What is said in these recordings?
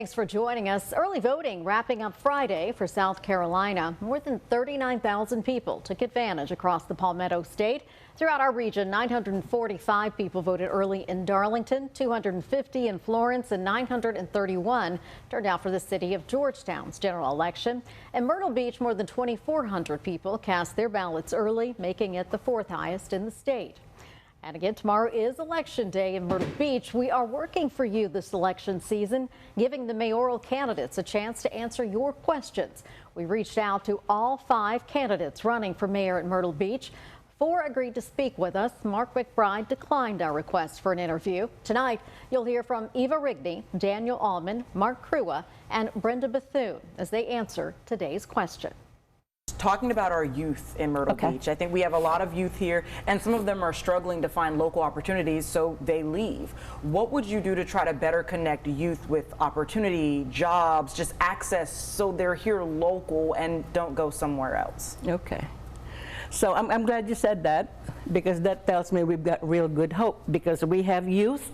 Thanks for joining us. Early voting wrapping up Friday for South Carolina. More than 39,000 people took advantage across the Palmetto State. Throughout our region, 945 people voted early in Darlington, 250 in Florence, and 931 turned out for the city of Georgetown's general election. In Myrtle Beach, more than 2,400 people cast their ballots early, making it the fourth highest in the state. And again, tomorrow is Election Day in Myrtle Beach. We are working for you this election season, giving the mayoral candidates a chance to answer your questions. We reached out to all 5 candidates running for mayor at Myrtle Beach. 4 agreed to speak with us. Mark McBride declined our request for an interview. Tonight, you'll hear from Eva Rigney, Daniel Aumen, Mark Kruea, and Brenda Bethune as they answer today's question. Talking about our youth in Myrtle Beach, I think we have a lot of youth here, and some of them are struggling to find local opportunities, so they leave. What would you do to try to better connect youth with opportunity, jobs, just access, so they're here local and don't go somewhere else? Okay. So I'm glad you said that, because that tells me we've got real good hope, because we have youth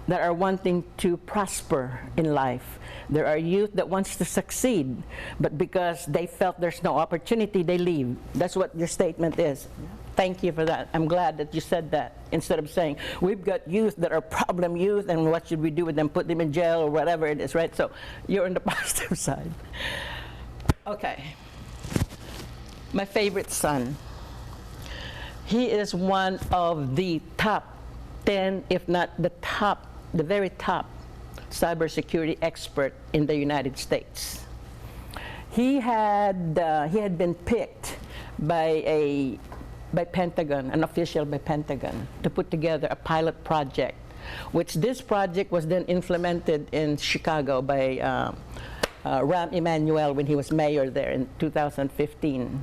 that are wanting to prosper in life. There are youth that wants to succeed, but because they felt there's no opportunity, they leave. That's what your statement is. Thank you for that. I'm glad that you said that, instead of saying, we've got youth that are problem youth, and what should we do with them? Put them in jail or whatever it is, right? So you're on the positive side. Okay. My favorite son. He is one of the top 10, if not the top, the very top cybersecurity expert in the United States. He had been picked by Pentagon, an official by Pentagon, to put together a pilot project, which this project was then implemented in Chicago by Rahm Emanuel when he was mayor there in 2015.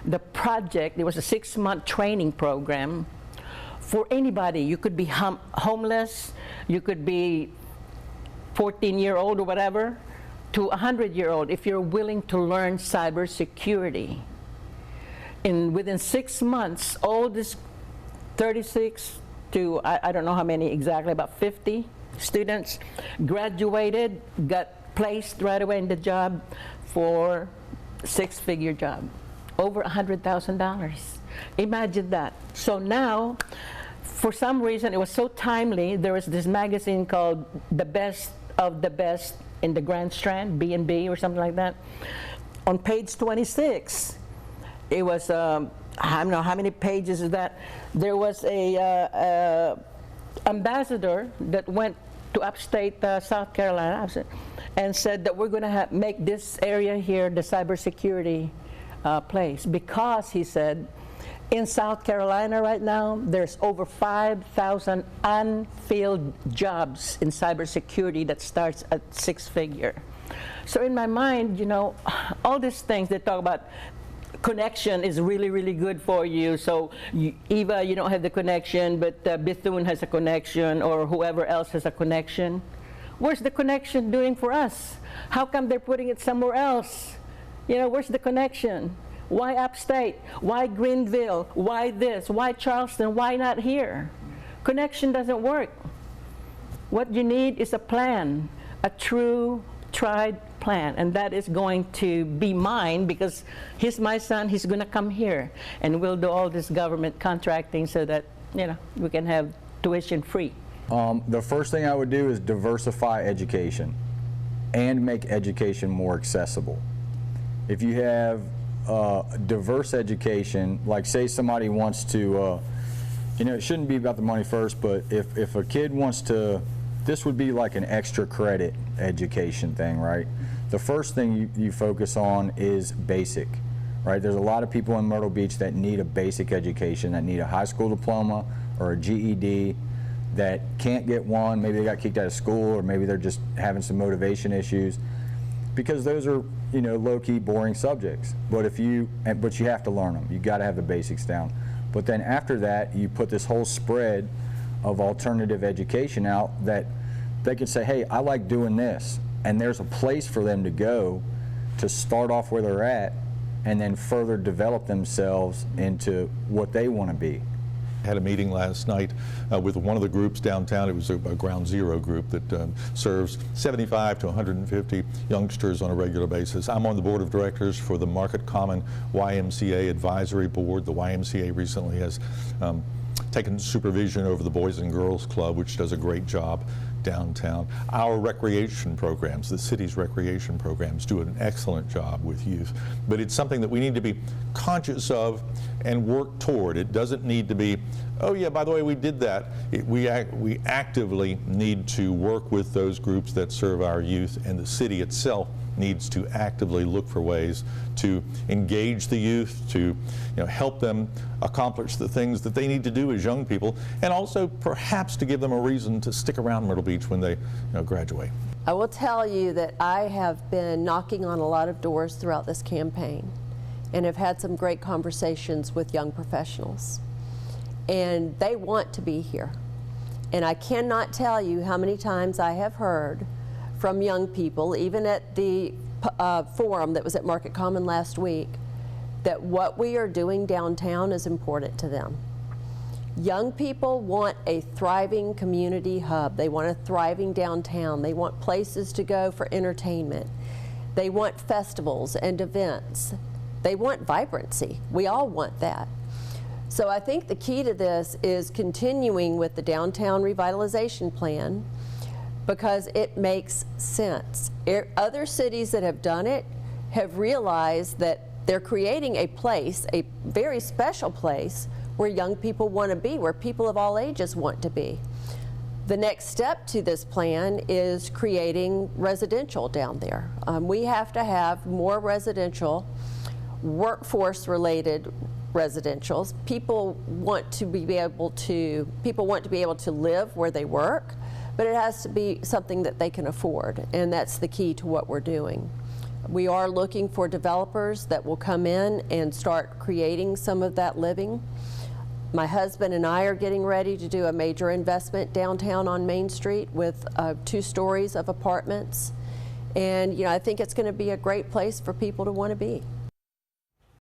The project, it was a 6-month training program for anybody. You could be homeless, you could be 14-year-old or whatever, to 100-year-old, if you're willing to learn cybersecurity. Within 6 months, all this 36 to, I don't know how many exactly, about 50 students graduated, got placed right away in the job for a 6-figure job, over $100,000. Imagine that. So now, for some reason, it was so timely, there was this magazine called The Best of the Best in the Grand Strand, B&B or something like that. On page 26, it was, I don't know how many pages is that, there was a ambassador that went to upstate South Carolina and said that we're going to make this area here the cybersecurity place, because he said, in South Carolina right now, there's over 5,000 unfilled jobs in cybersecurity that starts at 6-figure. So in my mind, you know, all these things they talk about, connection is really, really good for you. So Eva, you don't have the connection, but Bethune has a connection, or whoever else has a connection. Where's the connection doing for us? How come they're putting it somewhere else? You know, where's the connection? Why upstate? Why Greenville? Why this? Why Charleston? Why not here? Connection doesn't work. What you need is a plan, a true, tried plan, and that is going to be mine, because he's my son, he's going to come here, and we'll do all this government contracting so that, you know, we can have tuition free. The first thing I would do is diversify education and make education more accessible. If you have diverse education, like say somebody wants to, you know, it shouldn't be about the money first, but if a kid wants to, this would be like an extra credit education thing, right? The first thing you focus on is basic, right? There's a lot of people in Myrtle Beach that need a basic education, that need a high school diploma or a GED, that can't get one. Maybe they got kicked out of school, or maybe they're just having some motivation issues, because those are, you know, low-key boring subjects. But you have to learn them. You got to have the basics down. But then after that, you put this whole spread of alternative education out that they can say, hey, I like doing this, and there's a place for them to go to start off where they're at and then further develop themselves into what they want to be. Had a meeting last night with one of the groups downtown. It was a Ground Zero group that serves 75 to 150 youngsters on a regular basis. I'm on the board of directors for the Market Common YMCA Advisory Board. The YMCA recently has taken supervision over the Boys and Girls Club, which does a great job downtown. Our recreation programs, the city's recreation programs, do an excellent job with youth. But it's something that we need to be conscious of and work toward. It doesn't need to be, oh yeah, by the way, we did that. We actively need to work with those groups that serve our youth, and the city itself needs to actively look for ways to engage the youth, to help them accomplish the things that they need to do as young people, and also perhaps to give them a reason to stick around Myrtle Beach when they graduate. I will tell you that I have been knocking on a lot of doors throughout this campaign and have had some great conversations with young professionals. And they want to be here. And I cannot tell you how many times I have heard from young people, even at the forum that was at Market Common last week, that what we are doing downtown is important to them. Young people want a thriving community hub. They want a thriving downtown. They want places to go for entertainment. They want festivals and events. They want vibrancy. We all want that. So I think the key to this is continuing with the downtown revitalization plan, because it makes sense. Other cities that have done it have realized that they're creating a place, a very special place, where young people want to be, where people of all ages want to be. The next step to this plan is creating residential down there. We have to have more residential, workforce-related residentials. People want to be able to live where they work, but it has to be something that they can afford, and that's the key to what we're doing. We are looking for developers that will come in and start creating some of that living. My husband and I are getting ready to do a major investment downtown on Main Street with 2 stories of apartments. And I think it's going to be a great place for people to want to be.